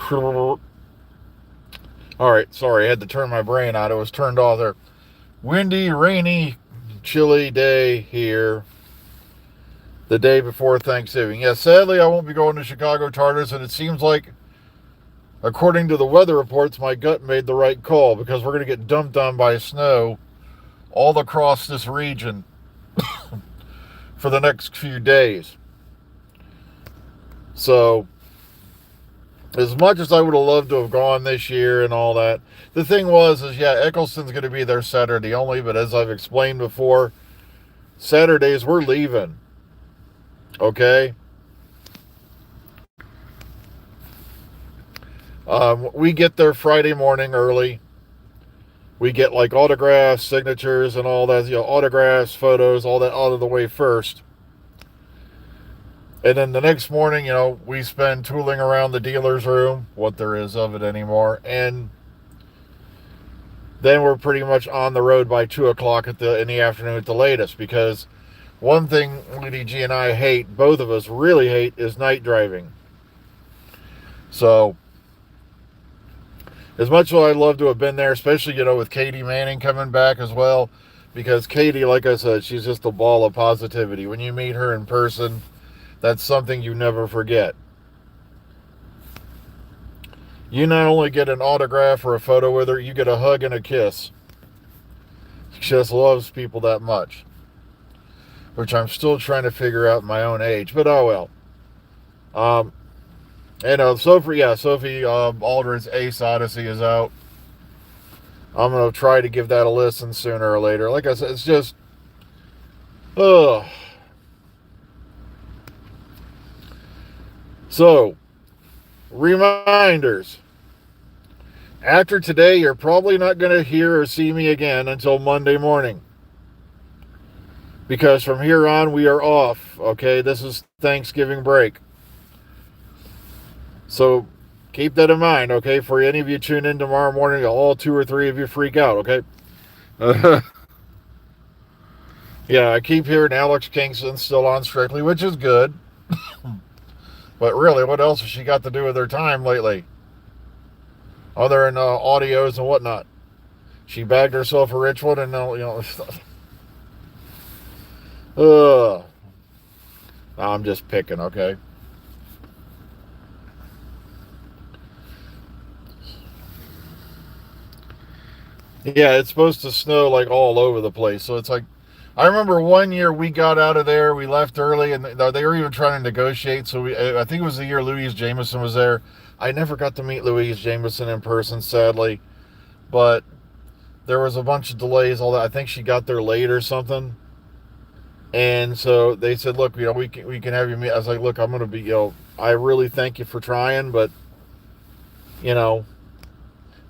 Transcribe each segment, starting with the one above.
All right, sorry, I had to turn my brain on. It was turned off there. Windy, rainy, chilly day here. The day before Thanksgiving. Yeah, sadly, I won't be going to Chicago Charters, and it seems like, according to the weather reports, my gut made the right call because we're going to get dumped on by snow all across this region for the next few days. So, as much as I would have loved to have gone this year and all that, the thing is yeah, Eccleston's going to be there Saturday only, but as I've explained before, Saturdays we're leaving. Okay? We get there Friday morning early. We get like autographs, signatures, and all that, autographs, photos, all that out of the way first. And then the next morning, we spend tooling around the dealer's room, what there is of it anymore, and then we're pretty much on the road by 2 o'clock in the afternoon at the latest. Because one thing Lady G and I hate, both of us really hate, is night driving. So, as much as I'd love to have been there, especially, with Katie Manning coming back as well, because Katie, like I said, she's just a ball of positivity. When you meet her in person, that's something you never forget. You not only get an autograph or a photo with her, you get a hug and a kiss. She just loves people that much. Which I'm still trying to figure out my own age, but oh well. Sophie Aldred's Ace Odyssey is out. I'm going to try to give that a listen sooner or later. Like I said, it's just, ugh. So, reminders. After today, you're probably not going to hear or see me again until Monday morning. Because from here on, we are off. Okay, this is Thanksgiving break. So, keep that in mind, okay? For any of you tune in tomorrow morning, all 2 or 3 of you freak out, okay? Yeah, I keep hearing Alex Kingston's still on Strictly, which is good. But really, what else has she got to do with her time lately? Other than audios and whatnot. She bagged herself a rich one and I'm just picking, okay? Yeah, it's supposed to snow like all over the place. So it's like, I remember one year we got out of there, we left early, and they were even trying to negotiate. So I think it was the year Louise Jameson was there. I never got to meet Louise Jameson in person, sadly, but there was a bunch of delays. All that, I think she got there late or something, and so they said, "Look, we can have you meet." I was like, "Look, I'm gonna be, I really thank you for trying, but you know,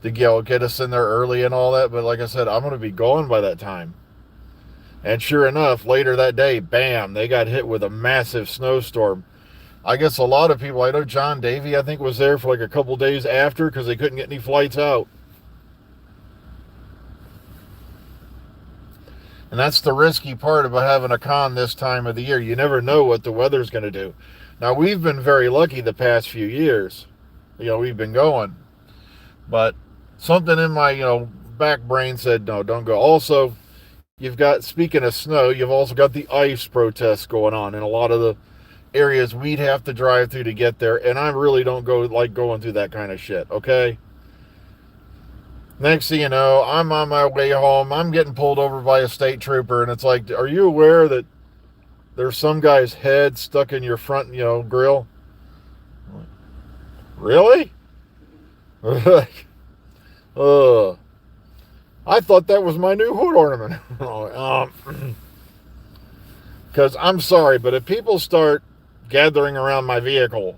to get us in there early and all that. But like I said, I'm gonna be going by that time." And sure enough, later that day, bam, they got hit with a massive snowstorm. I guess a lot of people, I know John Davey, I think, was there for like a couple days after because they couldn't get any flights out. And that's the risky part about having a con this time of the year. You never know what the weather's going to do. Now, we've been very lucky the past few years. We've been going. But something in my, back brain said, no, don't go. Also, you've got, speaking of snow, you've also got the ice protests going on in a lot of the areas we'd have to drive through to get there. And I really don't like going through that kind of shit, okay? Next thing you know, I'm on my way home. I'm getting pulled over by a state trooper, and it's like, are you aware that there's some guy's head stuck in your front, grill? Really? I thought that was my new hood ornament. Because I'm sorry, but if people start gathering around my vehicle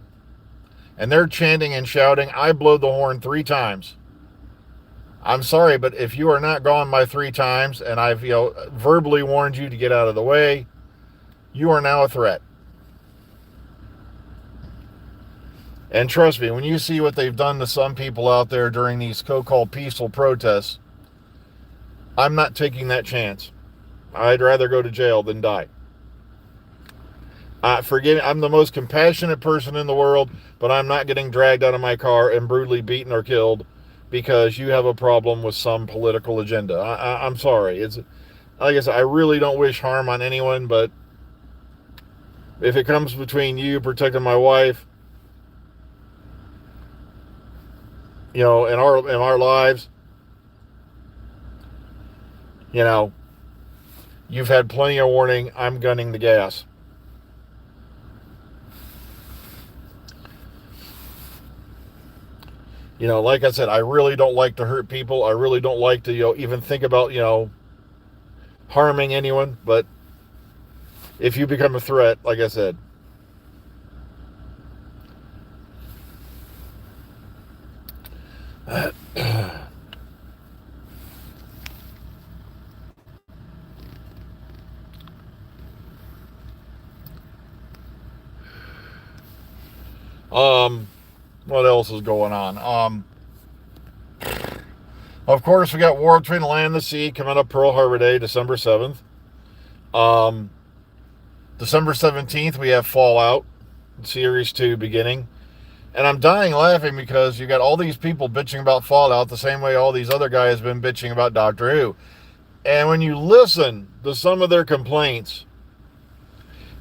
and they're chanting and shouting, I blow the horn 3 times. I'm sorry, but if you are not gone by 3 times and I've verbally warned you to get out of the way, you are now a threat. And trust me, when you see what they've done to some people out there during these so-called peaceful protests, I'm not taking that chance. I'd rather go to jail than die. Forgive me, I'm the most compassionate person in the world, but I'm not getting dragged out of my car and brutally beaten or killed because you have a problem with some political agenda. I'm sorry. It's like I said, I really don't wish harm on anyone, but if it comes between you protecting my wife, in our lives, you know, you've had plenty of warning. I'm gunning the gas. Like I said, I really don't like to hurt people. I really don't like to, even think about, harming anyone. But if you become a threat, like I said, what else is going on? Of course, we got War Between the Land and the Sea coming up Pearl Harbor Day, December 7th. Um, December 17th, we have Fallout, Series 2 beginning. And I'm dying laughing because you got all these people bitching about Fallout the same way all these other guys have been bitching about Doctor Who. And when you listen to some of their complaints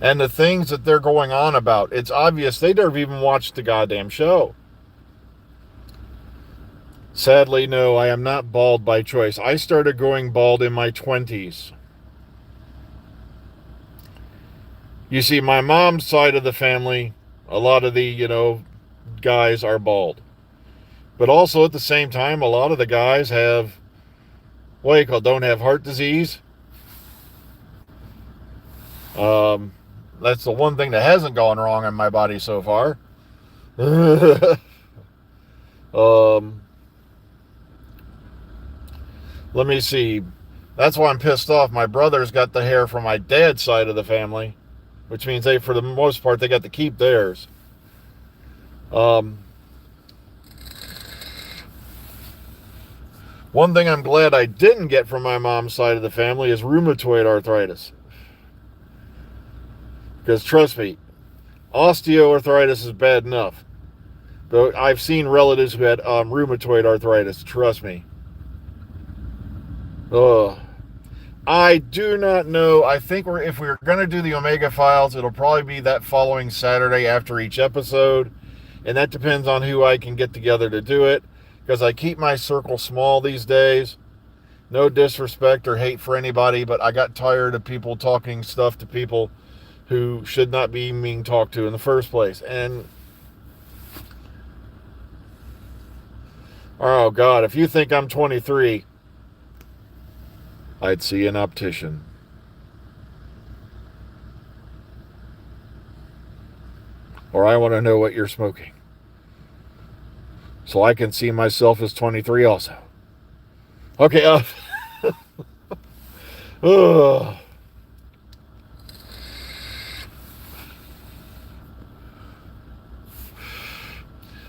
and the things that they're going on about, it's obvious they never even watched the goddamn show. Sadly, no, I am not bald by choice. I started going bald in my 20s. You see, my mom's side of the family, a lot of the, guys are bald. But also at the same time, a lot of the guys have, don't have heart disease. That's the one thing that hasn't gone wrong in my body so far. Let me see. That's why I'm pissed off. My brother's got the hair from my dad's side of the family, which means for the most part, they got to keep theirs. One thing I'm glad I didn't get from my mom's side of the family is rheumatoid arthritis. Because trust me, osteoarthritis is bad enough. But I've seen relatives who had rheumatoid arthritis. Trust me. Ugh. I do not know. I think if we're going to do the Omega Files, it'll probably be that following Saturday after each episode. And that depends on who I can get together to do it. Because I keep my circle small these days. No disrespect or hate for anybody, but I got tired of people talking stuff to people who should not be being talked to in the first place. And oh God, if you think I'm 23, I'd see an optician. Or I want to know what you're smoking, so I can see myself as 23 also. Okay,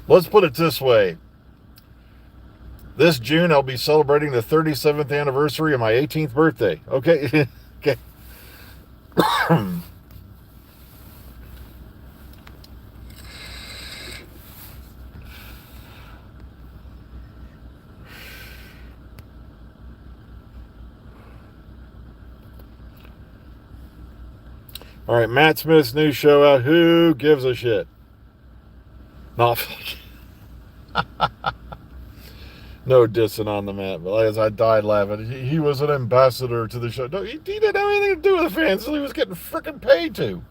let's put it this way. This June, I'll be celebrating the 37th anniversary of my 18th birthday. Okay? Okay. All right, Matt Smith's new show out. Who gives a shit? Not. No dissing on the Matt, but as I died laughing, he was an ambassador to the show. No, he didn't have anything to do with the fans. He was getting freaking paid to.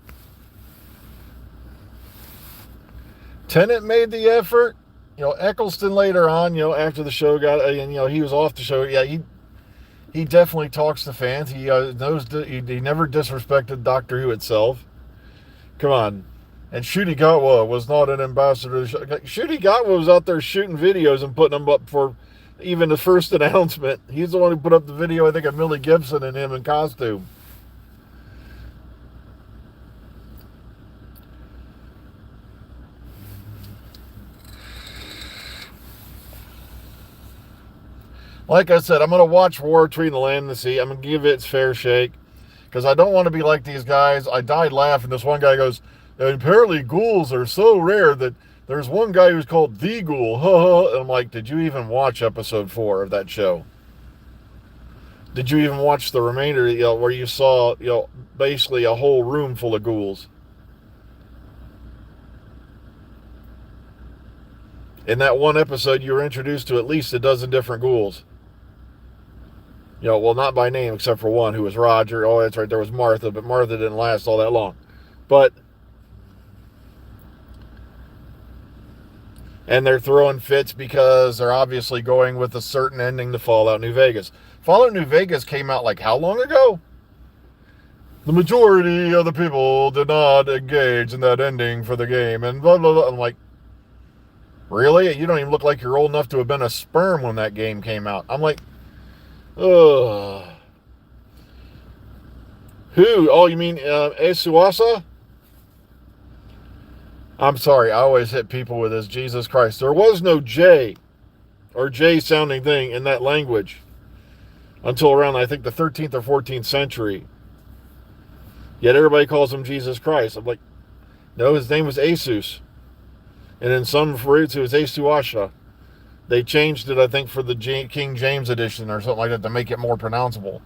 Tennant made the effort. Eccleston later on, after the show got, and he was off the show. Yeah, he definitely talks to fans. He knows he never disrespected Doctor Who itself. Come on. And Ncuti Gatwa was not an ambassador. Ncuti Gatwa was out there shooting videos and putting them up for even the first announcement. He's the one who put up the video, I think, of Millie Gibson and him in costume. Like I said, I'm going to watch War Between the Land and the Sea. I'm going to give it its fair shake. because I don't want to be like these guys. I died laughing. This one guy goes, apparently ghouls are so rare that there's one guy who's called the Ghoul. And I'm like, did you even watch episode 4 of that show? Did you even watch the remainder, where you saw, basically a whole room full of ghouls? In that one episode, you were introduced to at least a dozen different ghouls. Well, not by name except for one, who was Roger. Oh, that's right, there was Martha, but Martha didn't last all that long. And they're throwing fits because they're obviously going with a certain ending to Fallout New Vegas. Fallout New Vegas came out like how long ago? The majority of the people did not engage in that ending for the game, and blah, blah, blah. I'm like, really? You don't even look like you're old enough to have been a sperm when that game came out. I'm like, ugh. Who? Oh, you mean Esuasa? I'm sorry, I always hit people with this. Jesus Christ. There was no J or J sounding thing in that language until around, I think, the 13th or 14th century. Yet everybody calls him Jesus Christ. I'm like, no, his name was Asus. And in some roots, it was Esuasha. They changed it, I think, for the King James edition or something like that to make it more pronounceable.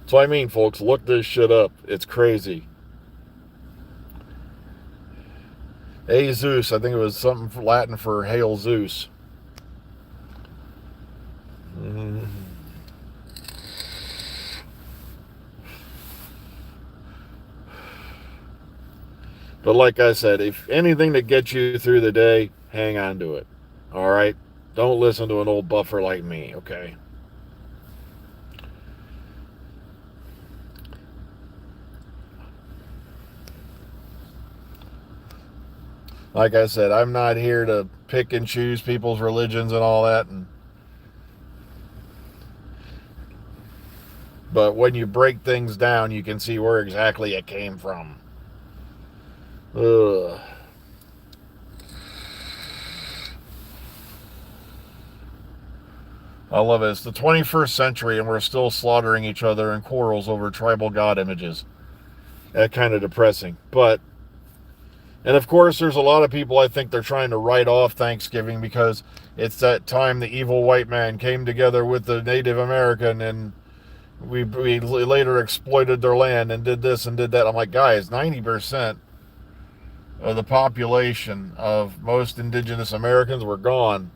That's what I mean, folks. Look this shit up. It's crazy. Zeus, I think it was something Latin for Hail Zeus. But like I said, if anything to get you through the day, hang on to it. All right? Don't listen to an old buffer like me, okay? Like I said, I'm not here to pick and choose people's religions and all that. But when you break things down, you can see where exactly it came from. Ugh. I love it. It's the 21st century and we're still slaughtering each other in quarrels over tribal god images. That's kind of depressing. And of course, there's a lot of people, I think they're trying to write off Thanksgiving because it's that time the evil white man came together with the Native American and we later exploited their land and did this and did that. I'm like, guys, 90% of the population of most indigenous Americans were gone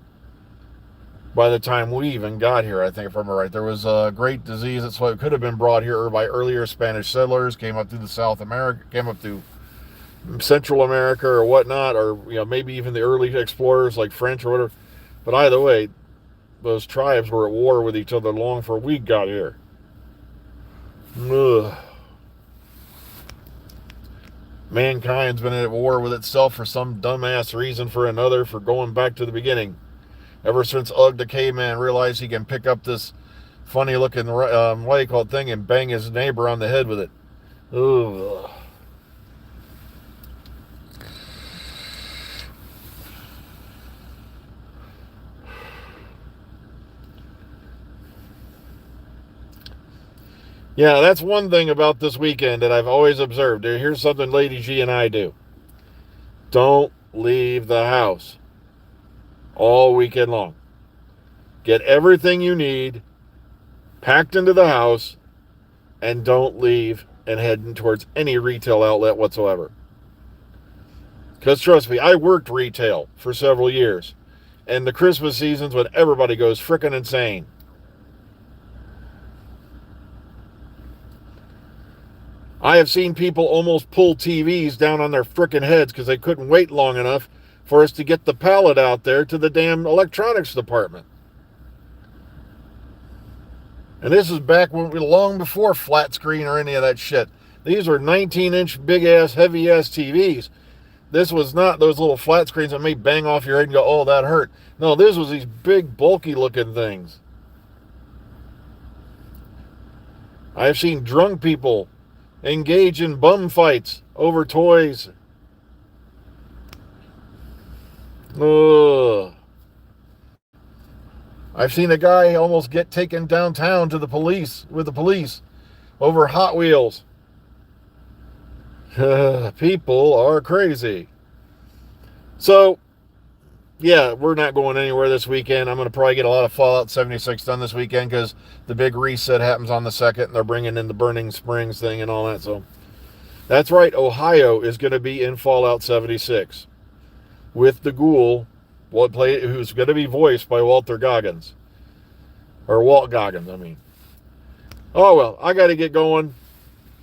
by the time we even got here, I think, if I'm right. There was a great disease that's what could have been brought here by earlier Spanish settlers, came up through the South America, came up through Central America or whatnot, or maybe even the early explorers like French or whatever. But either way, those tribes were at war with each other long before we got here. Ugh. Mankind's been at war with itself for some dumbass reason for another, for going back to the beginning. Ever since Ugg the caveman realized he can pick up this funny looking what do you call it thing and bang his neighbor on the head with it. Ugh. Yeah, that's one thing about this weekend that I've always observed. Here's something Lady G and I do. Don't leave the house all weekend long. Get everything you need packed into the house and don't leave and head towards any retail outlet whatsoever. Because trust me, I worked retail for several years. And the Christmas season's when everybody goes frickin' insane. I have seen people almost pull TVs down on their frickin' heads because they couldn't wait long enough for us to get the pallet out there to the damn electronics department. And this is back when long before flat screen or any of that shit. These were 19-inch, big-ass, heavy-ass TVs. This was not those little flat screens that may bang off your head and go, oh, that hurt. No, this was these big, bulky-looking things. I've seen drunk people engage in bum fights over toys. Ugh. I've seen a guy almost get taken downtown to the police with the police over Hot Wheels. People are crazy. So, yeah, we're not going anywhere this weekend. I'm going to probably get a lot of Fallout 76 done this weekend because the big reset happens on the 2nd, and they're bringing in the Burning Springs thing and all that. So, that's right. Ohio is going to be in Fallout 76 with the ghoul, who's going to be voiced by Walter Goggins. Or Walt Goggins, I mean. Oh, well, I got to get going.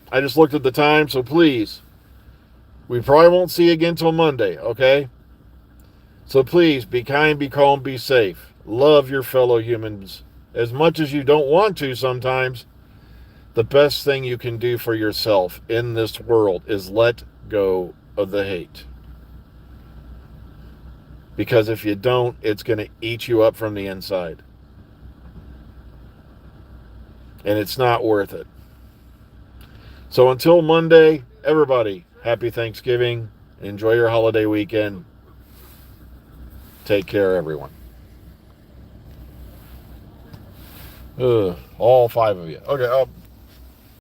I just looked at the time, so please, we probably won't see you again till Monday, okay? So please, be kind, be calm, be safe. Love your fellow humans. As much as you don't want to sometimes, the best thing you can do for yourself in this world is let go of the hate. Because if you don't, it's going to eat you up from the inside. And it's not worth it. So until Monday, everybody, happy Thanksgiving. Enjoy your holiday weekend. Take care, everyone. All 5 of you. Okay,